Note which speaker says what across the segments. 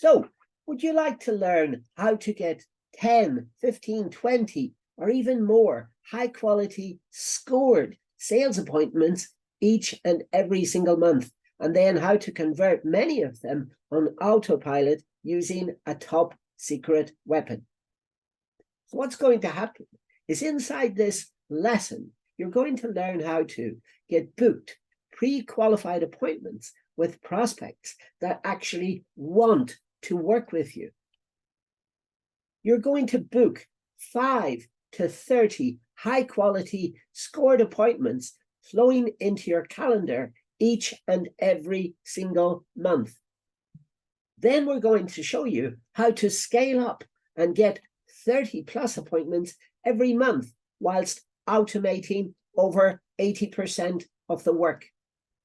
Speaker 1: So would you like to learn how to get 10, 15, 20, or even more high quality scored sales appointments each and every single month, and then how to convert many of them on autopilot using a top secret weapon? So what's going to happen is inside this lesson, you're going to learn how to get booked pre-qualified appointments with prospects that actually want to work with you. You're going to book 5 to 30 high quality scored appointments flowing into your calendar each and every single month. Then we're going to show you how to scale up and get 30 plus appointments every month whilst automating over 80% of the work.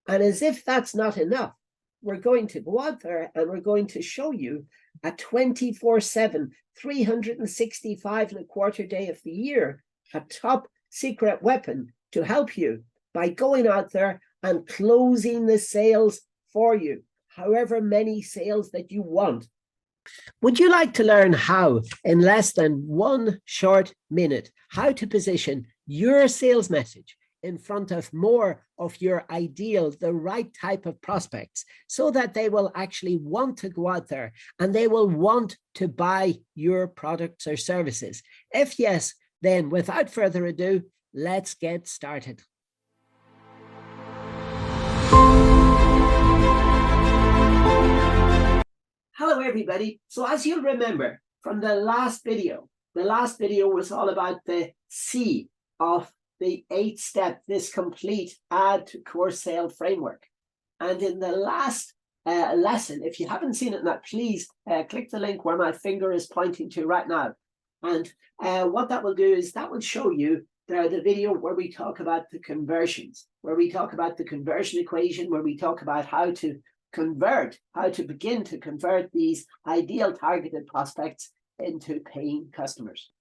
Speaker 1: And as if that's not enough, we're going to go out there and we're going to show you a 24/7, 365 and a quarter day of the year, a top secret weapon to help you by going out there and closing the sales for you, however many sales that you want. Would you like to learn how, in less than 1 short minute, how to position your sales message in front of more of your ideal, the right type of prospects, so that they will actually want to go out there and they will want to buy your products or services? If yes, then without further ado, let's get started. Hello, everybody. So as you'll remember from the last video was all about the C of the 8-step, this complete add to course sale framework. And in the last lesson, if you haven't seen it now, please click the link where my finger is pointing to right now. And what that will do is that will show you the video where we talk about the conversions, where we talk about the conversion equation, where we talk about how to convert, how to begin to convert these ideal targeted prospects into paying customers.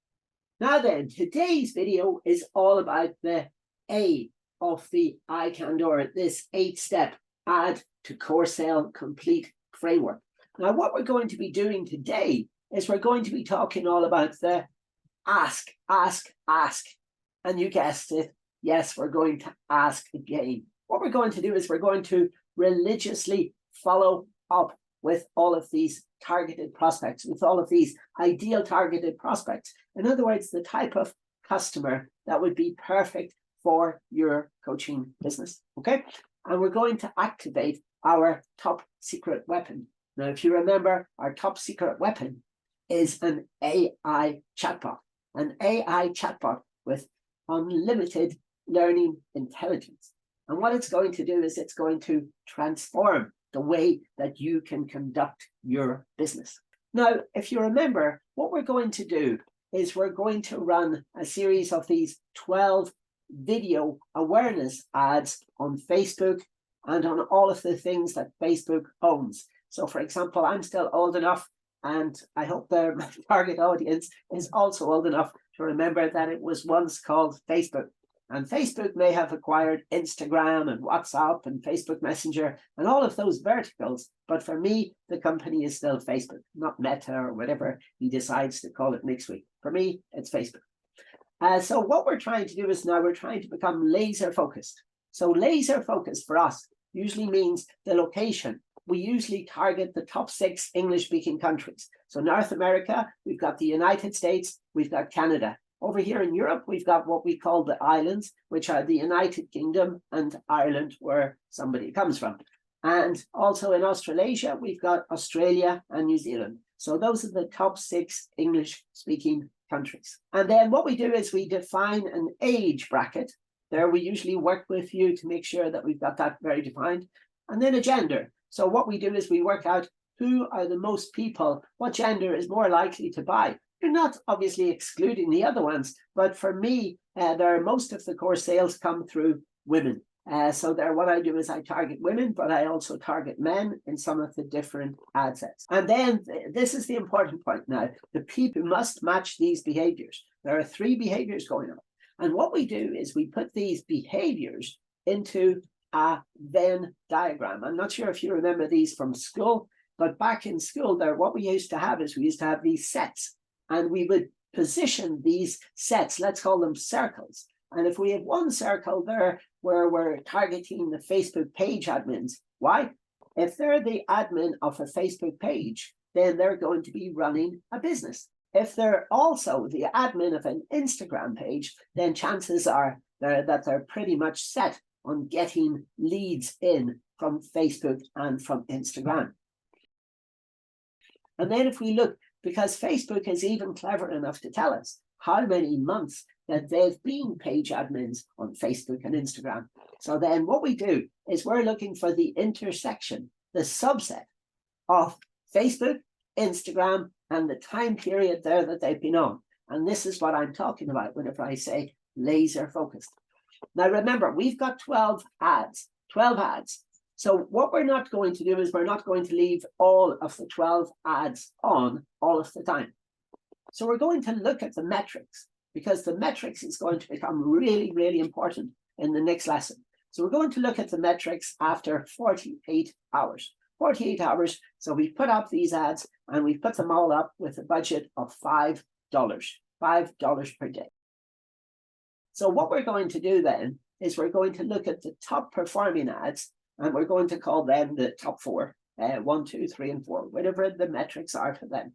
Speaker 1: Now then, today's video is all about the A of the iCanDOur, this 8-step add to course sale complete framework. Now, what we're going to be doing today is we're going to be talking all about the ask. And you guessed it, yes, we're going to ask again. What we're going to do is we're going to religiously follow up with all of these targeted prospects, with all of these ideal targeted prospects. In other words, the type of customer that would be perfect for your coaching business, okay? And we're going to activate our top secret weapon. Now, if you remember, our top secret weapon is an AI chatbot with unlimited learning intelligence. And what it's going to do is it's going to transform the way that you can conduct your business. Now, if you remember, what we're going to do is we're going to run a series of these 12 video awareness ads on Facebook and on all of the things that Facebook owns. So, for example, I'm still old enough, and I hope my target audience is also old enough to remember that it was once called Facebook. And Facebook may have acquired Instagram and WhatsApp and Facebook Messenger and all of those verticals. But for me, the company is still Facebook, not Meta or whatever he decides to call it next week. For me, it's Facebook. So what we're trying to do is now we're trying to become laser focused. So laser focused for us usually means the location. We usually target the top 6 English-speaking countries. So North America, we've got the United States, we've got Canada. Over here in Europe, we've got what we call the islands, which are the United Kingdom and Ireland, where somebody comes from. And also in Australasia, we've got Australia and New Zealand. So those are the top 6 English-speaking countries. And then what we do is we define an age bracket. There we usually work with you to make sure that we've got that very defined. And then a gender. So what we do is we work out who are the most people, what gender is more likely to buy. You're not obviously excluding the other ones, but for me, most of the course sales come through women. So what I do is I target women, but I also target men in some of the different ad sets. And then this is the important point now. The people must match these behaviors. There are 3 behaviors going on. And what we do is we put these behaviors into a Venn diagram. I'm not sure if you remember these from school. But back in school there, what we used to have is we used to have these sets, and we would position these sets, let's call them circles. And if we have one circle there where we're targeting the Facebook page admins, why? If they're the admin of a Facebook page, then they're going to be running a business. If they're also the admin of an Instagram page, then chances are that they're pretty much set on getting leads in from Facebook and from Instagram. And then if we look, because Facebook is even clever enough to tell us how many months that they've been page admins on Facebook and Instagram. So then what we do is we're looking for the intersection, the subset of Facebook, Instagram, and the time period there that they've been on. And this is what I'm talking about whenever I say laser focused. Now remember, we've got 12 ads. So what we're not going to do is we're not going to leave all of the 12 ads on all of the time. So we're going to look at the metrics, because the metrics is going to become really, really important in the next lesson. So we're going to look at the metrics after 48 hours. 48 hours. So we put up these ads and we put them all up with a budget of $5 per day. So what we're going to do then is we're going to look at the top performing ads, and we're going to call them the top 4, 1, 2, 3, and 4, whatever the metrics are for them.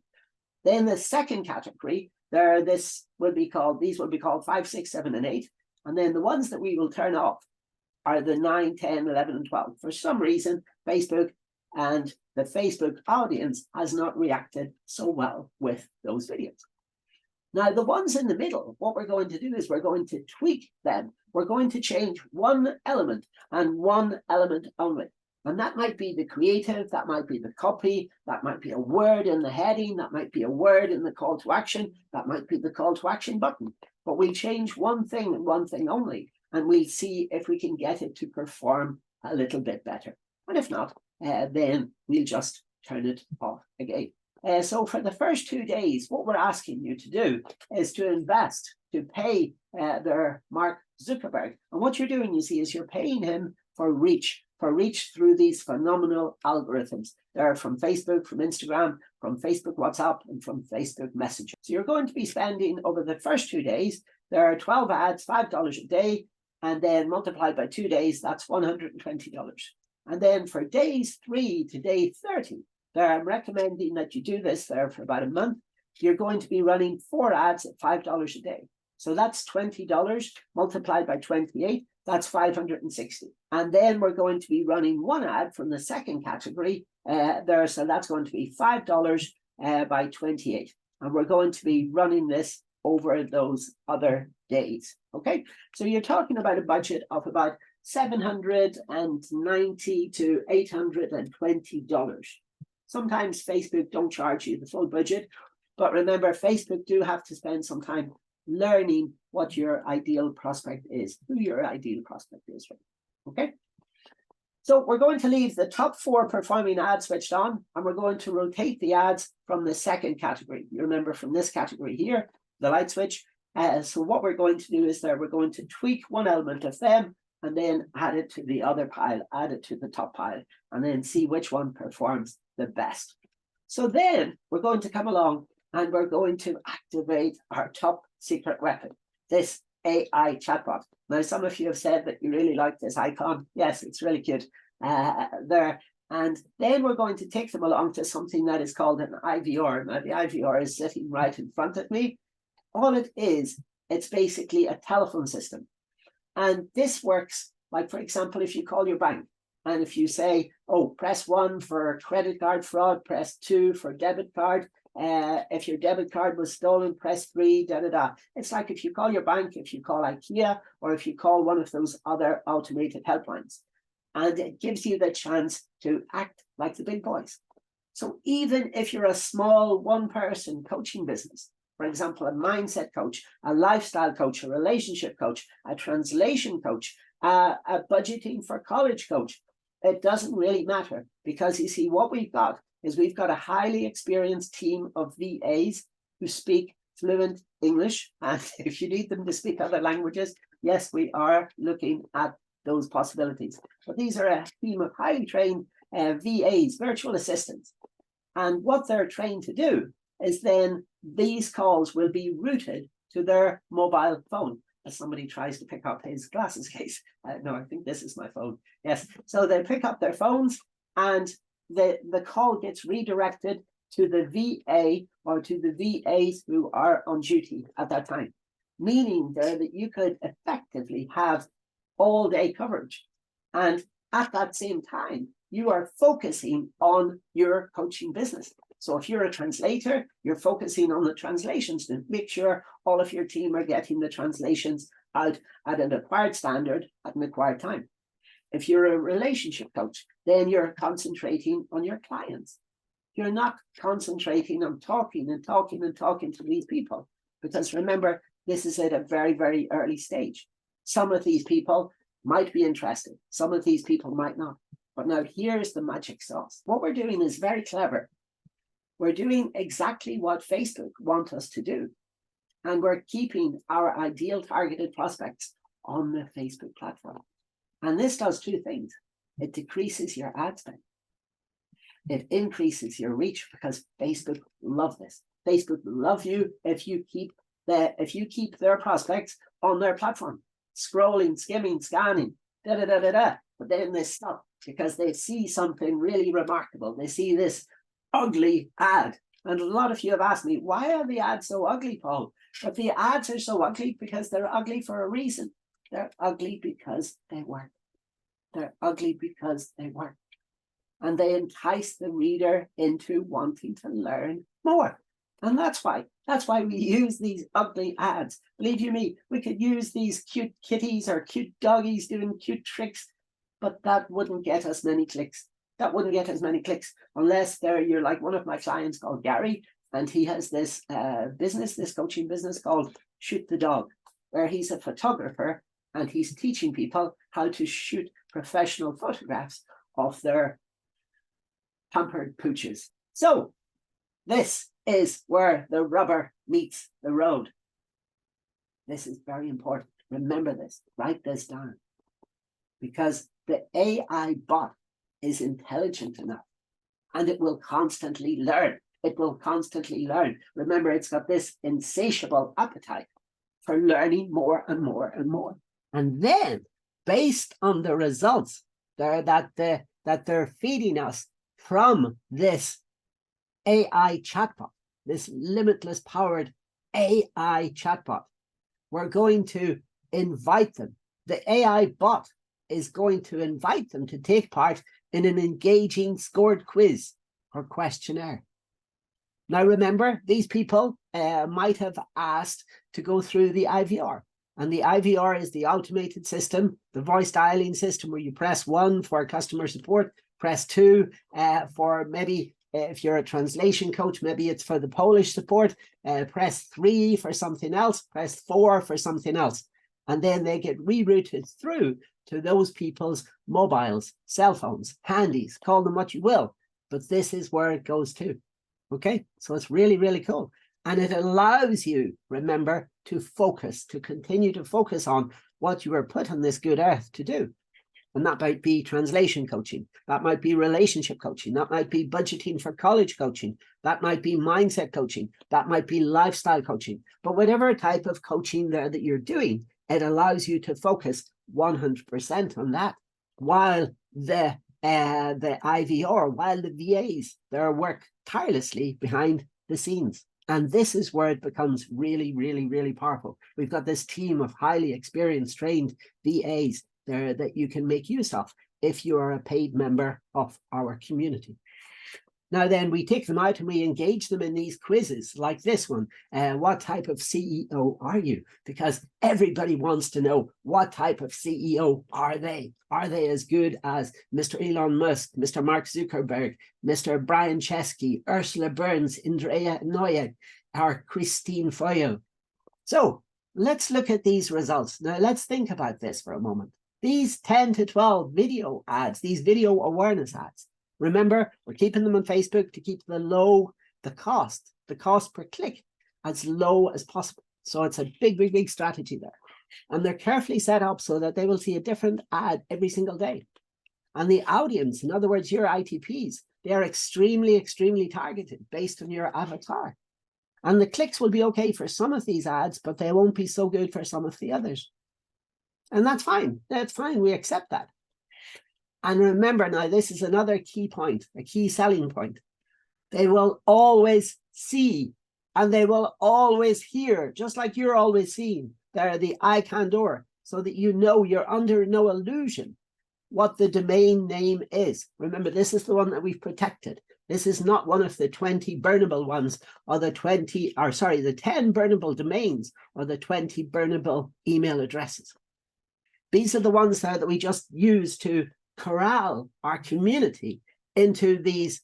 Speaker 1: Then the second category, these will be called 5, 6, 7, and 8. And then the ones that we will turn off are the 9, 10, 11, and 12. For some reason, Facebook and the Facebook audience has not reacted so well with those videos. Now, the ones in the middle, what we're going to do is we're going to tweak them. We're going to change one element and one element only. And that might be the creative, that might be the copy, that might be a word in the heading, that might be a word in the call to action, that might be the call to action button. But we'll change one thing and one thing only, and we'll see if we can get it to perform a little bit better. And if not, then we'll just turn it off again. So for the first 2 days, what we're asking you to do is to invest, to pay their Mark Zuckerberg. And what you're doing, you see, is you're paying him for reach through these phenomenal algorithms. They're from Facebook, from Instagram, from Facebook WhatsApp, and from Facebook Messenger. So you're going to be spending over the first 2 days, there are 12 ads, $5 a day, and then multiplied by 2 days, that's $120. And then for days 3 to day 30, there I'm recommending that you do this there for about a month. You're going to be running 4 ads at $5 a day. So that's $20 multiplied by 28, that's 560. And then we're going to be running 1 ad from the second category there. So that's going to be $5 by 28. And we're going to be running this over those other days. Okay, so you're talking about a budget of about $790 to $820. Sometimes Facebook don't charge you the full budget, but remember, Facebook do have to spend some time learning what your ideal prospect is, who your ideal prospect is. Okay, so we're going to leave the top 4 performing ads switched on, and we're going to rotate the ads from the second category. You remember from this category here, the light switch. So what we're going to do is we're going to tweak one element of them and then add it to the other pile, add it to the top pile, and then see which one performs the best. So then we're going to come along and we're going to activate our top secret weapon, this AI chatbot. Now, some of you have said that you really like this icon. Yes, it's really cute there. And then we're going to take them along to something that is called an IVR. Now, the IVR is sitting right in front of me. All it is, it's basically a telephone system. And this works, like, for example, if you call your bank and if you say, oh, press 1 for credit card fraud, press 2 for debit card. If your debit card was stolen, press 3, da, da, da. It's like if you call your bank, if you call IKEA, or if you call one of those other automated helplines. And it gives you the chance to act like the big boys. So even if you're a small one-person coaching business, for example, a mindset coach, a lifestyle coach, a relationship coach, a translation coach, a budgeting for college coach, it doesn't really matter, because you see, what we've got is we've got a highly experienced team of VAs who speak fluent English. And if you need them to speak other languages, yes, we are looking at those possibilities. But these are a team of highly trained VAs, virtual assistants. And what they're trained to do is then these calls will be routed to their mobile phone. As somebody tries to pick up his glasses case. No, I think this is my phone. Yes. So they pick up their phones and the call gets redirected to the VA or to the VAs who are on duty at that time, meaning there that you could effectively have all day coverage. And at that same time, you are focusing on your coaching business. So if you're a translator, you're focusing on the translations to make sure all of your team are getting the translations out at an acquired standard at an acquired time. If you're a relationship coach, then you're concentrating on your clients. You're not concentrating on talking to these people, because remember, this is at a very, very early stage. Some of these people might be interested. Some of these people might not. But now here's the magic sauce. What we're doing is very clever. We're doing exactly what Facebook wants us to do. And we're keeping our ideal targeted prospects on the Facebook platform. And this does two things. It decreases your ad spend. It increases your reach, because Facebook love this. Facebook love you if you keep their prospects on their platform, scrolling, skimming, scanning, But then they stop because they see something really remarkable. They see this ugly ad. And a lot of you have asked me, why are the ads so ugly, Paul? But the ads are so ugly because they're ugly for a reason. They're ugly because they work. They're ugly because they work. And they entice the reader into wanting to learn more. And that's why we use these ugly ads. Believe you me, we could use these cute kitties or cute doggies doing cute tricks, but that wouldn't get us many clicks. That wouldn't get as many clicks unless you're like one of my clients called Gary, and he has this this coaching business called Shoot the Dog, where he's a photographer and he's teaching people how to shoot professional photographs of their pampered pooches. So this is where the rubber meets the road. This is very important. Remember this, write this down, because the AI bot is intelligent enough and it will constantly learn. It will constantly learn. Remember, it's got this insatiable appetite for learning more and more and more. And then, based on the results that they're feeding us from this AI chatbot, this limitless powered AI chatbot, we're going to invite them. The AI bot is going to invite them to take part in an engaging scored quiz or questionnaire. Now, remember, these people might have asked to go through the IVR. And the IVR is the automated system, the voice dialing system, where you press 1 for customer support, press 2 for maybe, if you're a translation coach, maybe it's for the Polish support, press 3 for something else, press 4 for something else. And then they get rerouted through to those people's mobiles, cell phones, handies, call them what you will. But this is where it goes to. Okay, so it's really, really cool. And it allows you, remember, to focus, to continue to focus on what you were put on this good earth to do. And that might be translation coaching. That might be relationship coaching. That might be budgeting for college coaching. That might be mindset coaching. That might be lifestyle coaching. But whatever type of coaching there that you're doing, it allows you to focus 100% on that, while the IVR, while the VAs, they work tirelessly behind the scenes. And this is where it becomes really, really, really powerful. We've got this team of highly experienced, trained VAs there that you can make use of if you are a paid member of our community. Now then, we take them out and we engage them in these quizzes like this one. What type of CEO are you? Because everybody wants to know, what type of CEO are they? Are they as good as Mr. Elon Musk, Mr. Mark Zuckerberg, Mr. Brian Chesky, Ursula Burns, Andrea Noyek, or Christine Foyle? So let's look at these results. Now let's think about this for a moment. These 10 to 12 video ads, these video awareness ads, remember, we're keeping them on Facebook to keep the cost per click as low as possible. So it's a big, big, big strategy there. And they're carefully set up so that they will see a different ad every single day. And the audience, in other words, your ITPs, they are extremely, extremely targeted based on your avatar. And the clicks will be okay for some of these ads, but they won't be so good for some of the others. And that's fine. That's fine. We accept that. And remember now, this is another key point, a key selling point. They will always see and they will always hear, just like you're always seeing. They're the iCanDOur, so that you know you're under no illusion what the domain name is. Remember, this is the one that we've protected. This is not one of the 20 burnable ones or the 10 burnable domains or the 20 burnable email addresses. These are the ones that we just use to corral our community into these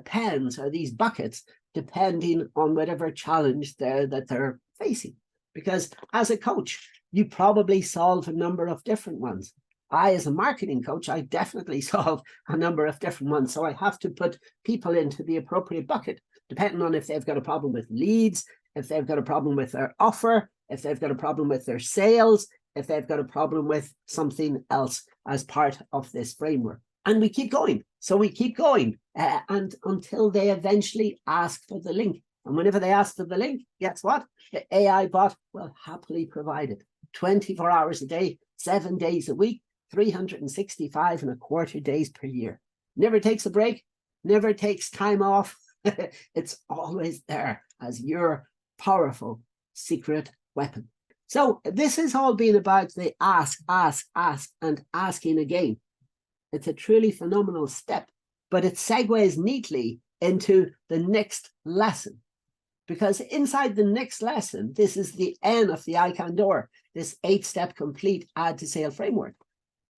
Speaker 1: pens or these buckets, depending on whatever challenge that they're facing. Because as a coach, you probably solve a number of different ones. I, as a marketing coach, I definitely solve a number of different ones. So I have to put people into the appropriate bucket, depending on if they've got a problem with leads, if they've got a problem with their offer, if they've got a problem with their sales, if they've got a problem with something else as part of this framework. And we keep going. So we keep going and until they eventually ask for the link. And whenever they ask for the link, guess what? The AI bot will happily provide it 24 hours a day, 7 days a week, 365 and a quarter days per year. Never takes a break, never takes time off. It's always there as your powerful secret weapon. So this has all been about the ask, and asking again. It's a truly phenomenal step, but it segues neatly into the next lesson. Because inside the next lesson, this is the N of the iCanDOur, this 8-step complete add to sale framework.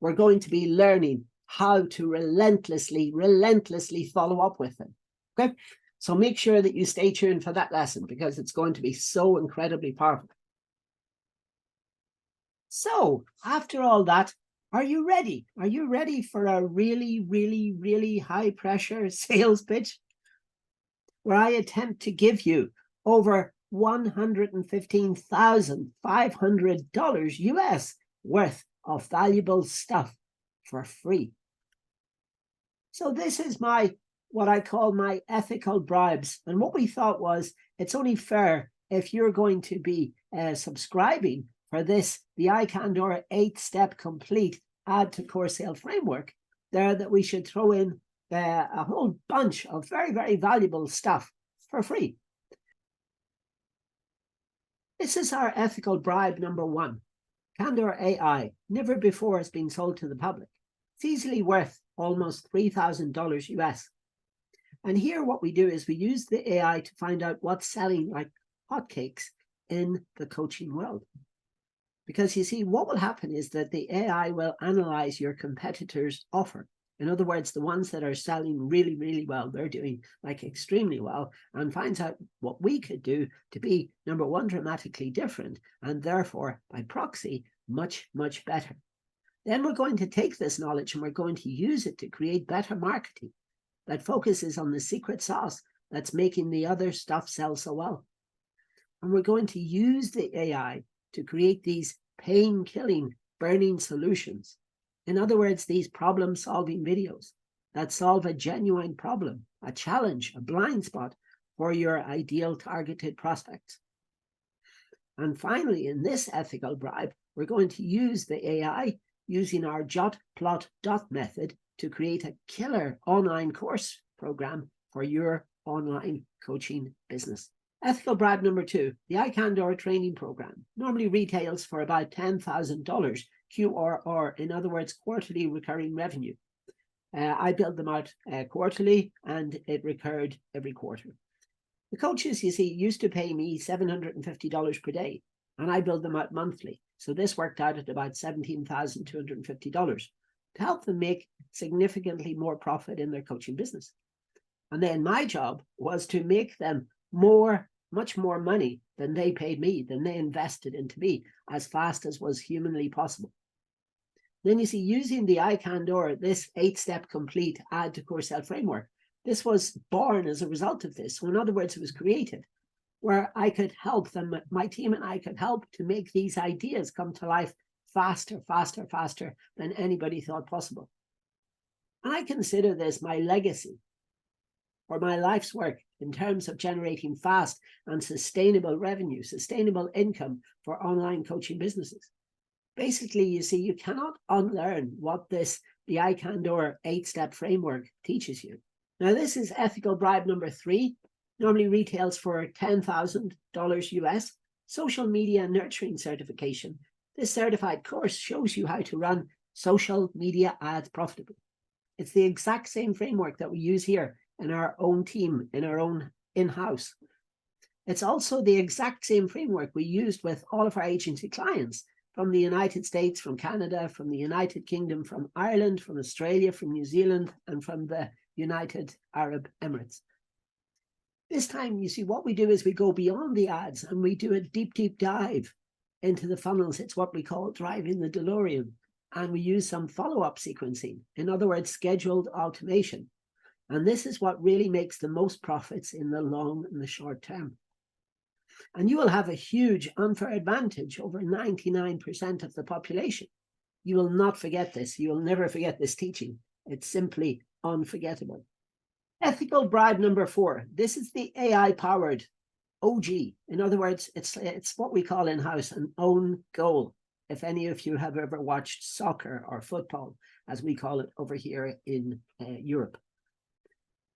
Speaker 1: We're going to be learning how to relentlessly follow up with them. Okay, so make sure that you stay tuned for that lesson because it's going to be so incredibly powerful. So after all that, are you ready? Are you ready for a really high pressure sales pitch where I attempt to give you over $115,500 US worth of valuable stuff for free? So this is what I call my ethical bribes. And what we thought was, it's only fair if you're going to be subscribing for this, the iCanDOur 8-step complete add to core sale framework, that we should throw in a whole bunch of very valuable stuff for free. This is our ethical bribe number 1. iCanDOur AI never before has been sold to the public. It's easily worth almost $3,000 US. And here what we do is we use the AI to find out what's selling like hotcakes in the coaching world. Because you see, what will happen is that the AI will analyze your competitors' offer. In other words, the ones that are selling really well, they're doing like extremely well, and finds out what we could do to be, number 1, dramatically different, and therefore, by proxy, much better. Then we're going to take this knowledge and we're going to use it to create better marketing that focuses on the secret sauce that's making the other stuff sell so well. And we're going to use the AI to create these pain-killing, burning solutions. In other words, these problem-solving videos that solve a genuine problem, a challenge, a blind spot for your ideal targeted prospects. And finally, in this ethical bribe, we're going to use the AI using our jot, plot, dot method to create a killer online course program for your online coaching business. Ethical bribe number 2, the iCanDOur training program normally retails for about $10,000 QRR, in other words, quarterly recurring revenue. I build them out quarterly and it recurred every quarter. The coaches, you see, used to pay me $750 per day and I build them out monthly. So this worked out at about $17,250 to help them make significantly more profit in their coaching business. And then my job was to make them much more money than they paid me, than they invested into me, as fast as was humanly possible. Then you see, using the iCanDOur, this 8-step complete add to core sale framework, this was born as a result of this. So in other words, it was created where I could help them, my team and I could help to make these ideas come to life faster than anybody thought possible. And I consider this my legacy. or my life's work in terms of generating fast and sustainable revenue, sustainable income for online coaching businesses. Basically, you see, you cannot unlearn what the iCanDOur 8-step framework teaches you. Now, this is ethical bribe number 3, normally retails for $10,000 US, social media nurturing certification. This certified course shows you how to run social media ads profitably. It's the exact same framework that we use here in our own team, in our own in-house. It's also the exact same framework we used with all of our agency clients from the United States, from Canada, from the United Kingdom, from Ireland, from Australia, from New Zealand, and from the United Arab Emirates. This time, you see, what we do is we go beyond the ads and we do a deep, deep dive into the funnels. It's what we call driving the DeLorean. And we use some follow-up sequencing. In other words, scheduled automation. And this is what really makes the most profits in the long and the short term. And you will have a huge unfair advantage over 99% of the population. You will not forget this. You will never forget this teaching. It's simply unforgettable. Ethical bribe number 4. This is the AI-powered OG. In other words, it's what we call in-house an own goal. If any of you have ever watched soccer or football, as we call it over here in Europe.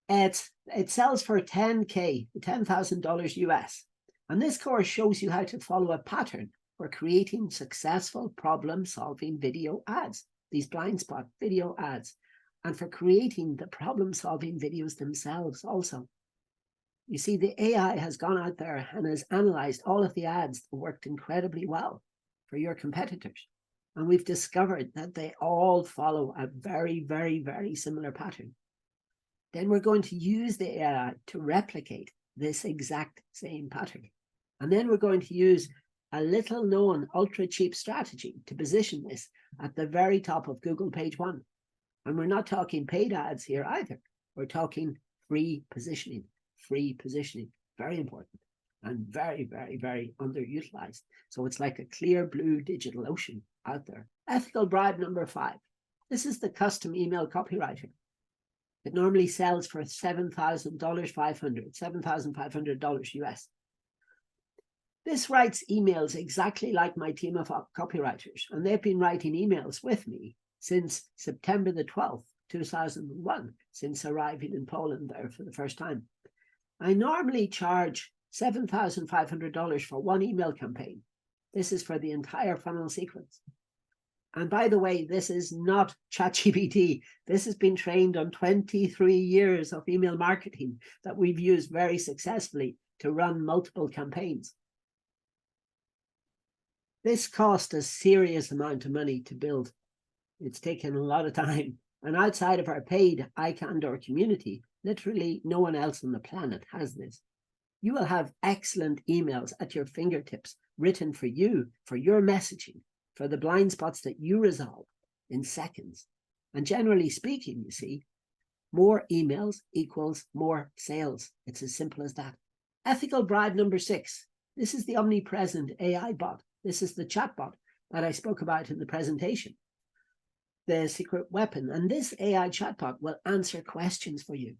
Speaker 1: It sells for $10,000 US. And this course shows you how to follow a pattern for creating successful problem-solving video ads, these blind spot video ads, and for creating the problem-solving videos themselves also. You see, the AI has gone out there and has analyzed all of the ads that worked incredibly well for your competitors. And we've discovered that they all follow a very, very, very similar pattern. Then we're going to use the AI to replicate this exact same pattern. And then we're going to use a little known ultra cheap strategy to position this at the very top of Google page 1. And we're not talking paid ads here either. We're talking free positioning, very important and very, very, very underutilized. So it's like a clear blue digital ocean out there. Ethical bribe number 5. This is the custom email copywriter. It normally sells for $7,500 US. This writes emails exactly like my team of copywriters, and they've been writing emails with me since September the 12th, 2001, since arriving in Poland there for the first time. I normally charge $7,500 for one email campaign. This is for the entire funnel sequence. And by the way, this is not ChatGPT. This has been trained on 23 years of email marketing that we've used very successfully to run multiple campaigns. This cost a serious amount of money to build. It's taken a lot of time. And outside of our paid iCanDOur community, literally no one else on the planet has this. You will have excellent emails at your fingertips, written for you, for your messaging, for the blind spots that you resolve in seconds. And generally speaking, you see, more emails equals more sales. It's as simple as that. Ethical bribe number 6. This is the omnipresent AI bot. This is the chatbot that I spoke about in the presentation, the secret weapon. And this AI chatbot will answer questions for you.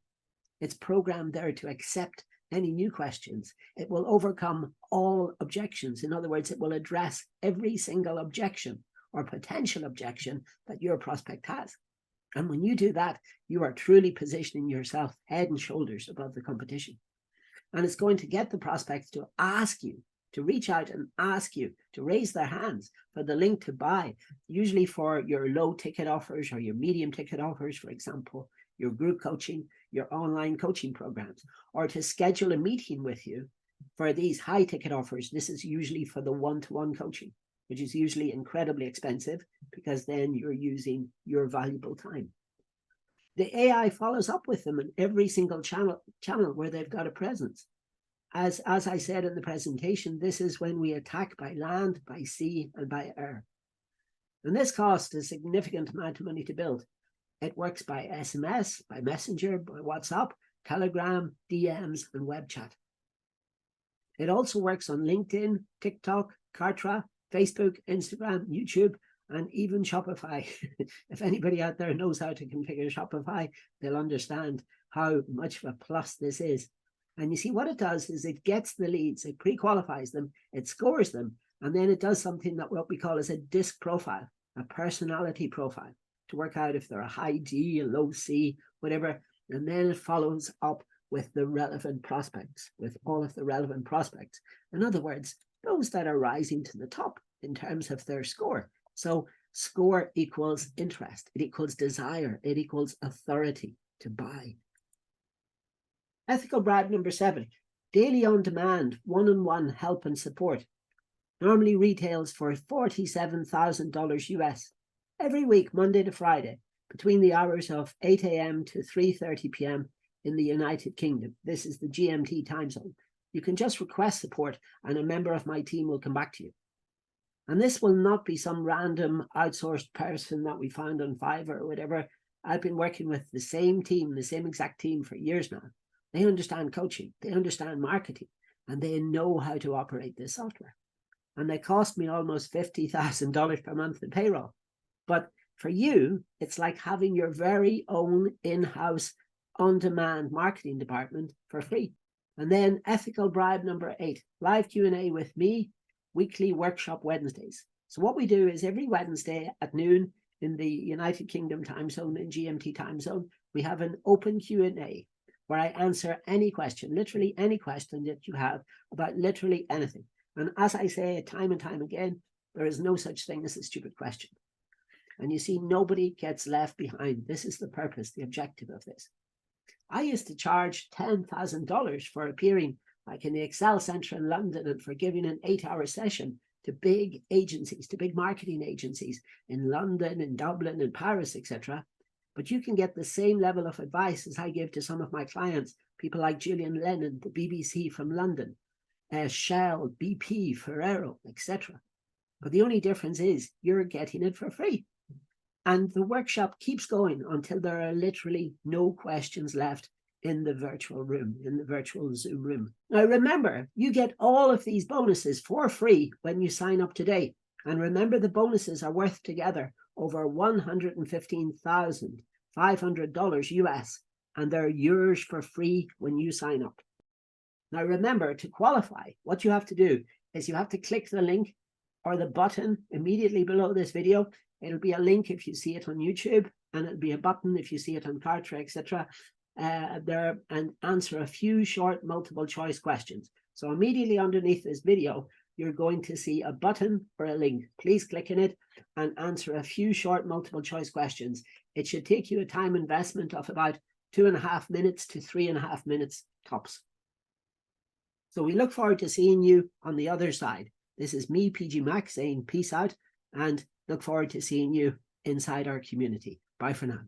Speaker 1: It's programmed there to accept any new questions. It will overcome all objections. In other words, it will address every single objection or potential objection that your prospect has. And when you do that, you are truly positioning yourself head and shoulders above the competition. And it's going to get the prospects to ask you, to reach out and ask you to raise their hands for the link to buy, usually for your low ticket offers or your medium ticket offers, for example, your group coaching, your online coaching programs, or to schedule a meeting with you for these high ticket offers. This is usually for the one-to-one coaching, which is usually incredibly expensive because then you're using your valuable time. The AI follows up with them in every single channel where they've got a presence. As I said in the presentation, this is when we attack by land, by sea, and by air. And this costs a significant amount of money to build. It works by SMS, by Messenger, by WhatsApp, Telegram, DMs, and web chat. It also works on LinkedIn, TikTok, Kartra, Facebook, Instagram, YouTube, and even Shopify. If anybody out there knows how to configure Shopify, they'll understand how much of a plus this is. And you see what it does is it gets the leads, it pre-qualifies them, it scores them, and then it does something that what we call as a disc profile, a personality profile, to work out if they're a high D, a low C, whatever. And then it follows up with the relevant prospects, with all of the relevant prospects. In other words, those that are rising to the top in terms of their score. So score equals interest, it equals desire, it equals authority to buy. Ethical bribe number 7, daily on demand, one-on-one help and support. Normally retails for $47,000 US every week, Monday to Friday, between the hours of 8 a.m. to 3:30 p.m. in the United Kingdom. This is the GMT time zone. You can just request support and a member of my team will come back to you. And this will not be some random outsourced person that we found on Fiverr or whatever. I've been working with the same team, the same exact team for years now. They understand coaching, they understand marketing, and they know how to operate this software. And they cost me almost $50,000 per month in payroll. But for you, it's like having your very own in-house on-demand marketing department for free. And then ethical bribe number 8, live Q&A with me, weekly workshop Wednesdays. So what we do is every Wednesday at noon in the United Kingdom time zone, in GMT time zone, we have an open Q&A where I answer any question, literally any question that you have about literally anything. And as I say time and time again, there is no such thing as a stupid question. And you see, nobody gets left behind. This is the purpose, the objective of this. I used to charge $10,000 for appearing like in the Excel Centre in London and for giving an 8-hour session to big agencies, to big marketing agencies in London, in Dublin, in Paris, etc. But you can get the same level of advice as I give to some of my clients, people like Julian Lennon, the BBC from London, Shell, BP, Ferrero, etc. But the only difference is you're getting it for free. And the workshop keeps going until there are literally no questions left in the virtual room, in the virtual Zoom room. Now remember, you get all of these bonuses for free when you sign up today. And remember, the bonuses are worth together over $115,500 US, and they're yours for free when you sign up. Now remember, to qualify, what you have to do is you have to click the link or the button immediately below this video. It'll be a link if you see it on YouTube, and it'll be a button if you see it on Kartra, etc. There, and answer a few short multiple choice questions. So immediately underneath this video, you're going to see a button or a link. Please click on it and answer a few short multiple choice questions. It should take you a time investment of about 2.5 minutes to 3.5 minutes tops. So we look forward to seeing you on the other side. This is me, PG Mac, saying peace out, and look forward to seeing you inside our community. Bye for now.